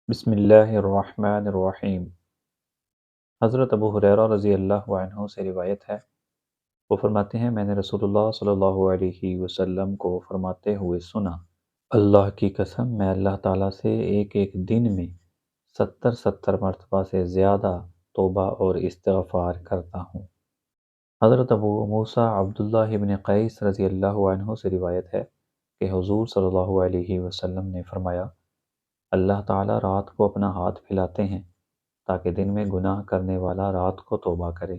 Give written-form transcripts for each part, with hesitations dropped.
بسم اللہ الرحمن الرحیم۔ حضرت ابو ہریرہ رضی اللہ عنہ سے روایت ہے، وہ فرماتے ہیں میں نے رسول اللہ صلی اللہ علیہ وسلم کو فرماتے ہوئے سنا، اللہ کی قسم میں اللہ تعالیٰ سے ایک ایک دن میں 70 مرتبہ سے زیادہ توبہ اور استغفار کرتا ہوں۔ حضرت ابو موسیٰ عبداللہ بن قیس رضی اللہ عنہ سے روایت ہے کہ حضور صلی اللہ علیہ وسلم نے فرمایا، اللہ تعالیٰ رات کو اپنا ہاتھ پھیلاتے ہیں تاکہ دن میں گناہ کرنے والا رات کو توبہ کرے،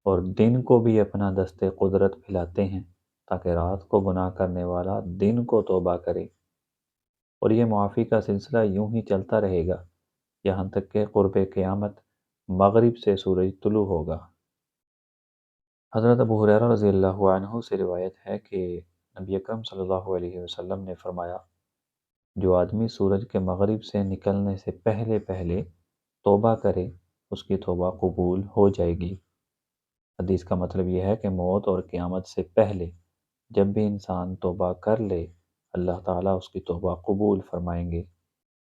اور دن کو بھی اپنا دست قدرت پھیلاتے ہیں تاکہ رات کو گناہ کرنے والا دن کو توبہ کرے، اور یہ معافی کا سلسلہ یوں ہی چلتا رہے گا یہاں تک کہ قرب قیامت مغرب سے سورج طلوع ہوگا۔ حضرت ابو ہریرہ رضی اللہ عنہ سے روایت ہے کہ نبی اکرم صلی اللہ علیہ وسلم نے فرمایا، جو آدمی سورج کے مغرب سے نکلنے سے پہلے پہلے توبہ کرے اس کی توبہ قبول ہو جائے گی۔ حدیث کا مطلب یہ ہے کہ موت اور قیامت سے پہلے جب بھی انسان توبہ کر لے اللہ تعالیٰ اس کی توبہ قبول فرمائیں گے۔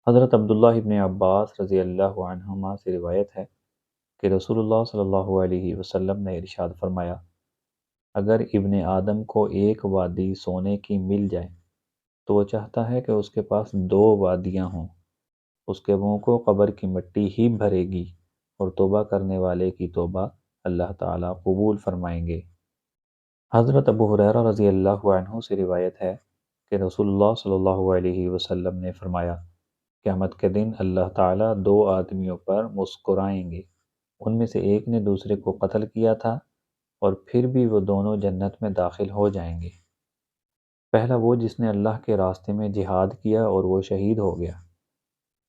حضرت عبداللہ ابن عباس رضی اللہ عنہما سے روایت ہے کہ رسول اللہ صلی اللہ علیہ وسلم نے ارشاد فرمایا، اگر ابن آدم کو ایک وادی سونے کی مل جائے تو وہ چاہتا ہے کہ اس کے پاس 2 وادیاں ہوں، اس کے منہ کو قبر کی مٹی ہی بھرے گی، اور توبہ کرنے والے کی توبہ اللہ تعالیٰ قبول فرمائیں گے۔ حضرت ابو ہریرہ رضی اللہ عنہ سے روایت ہے کہ رسول اللہ صلی اللہ علیہ وسلم نے فرمایا، قیامت کے دن اللہ تعالیٰ 2 آدمیوں پر مسکرائیں گے، ان میں سے ایک نے دوسرے کو قتل کیا تھا اور پھر بھی وہ دونوں جنت میں داخل ہو جائیں گے۔ پہلا وہ جس نے اللہ کے راستے میں جہاد کیا اور وہ شہید ہو گیا،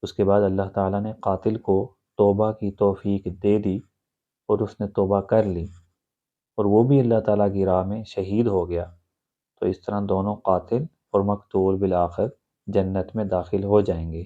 اس کے بعد اللہ تعالیٰ نے قاتل کو توبہ کی توفیق دے دی اور اس نے توبہ کر لی، اور وہ بھی اللہ تعالیٰ کی راہ میں شہید ہو گیا، تو اس طرح دونوں قاتل اور مقتول بالآخر جنت میں داخل ہو جائیں گے۔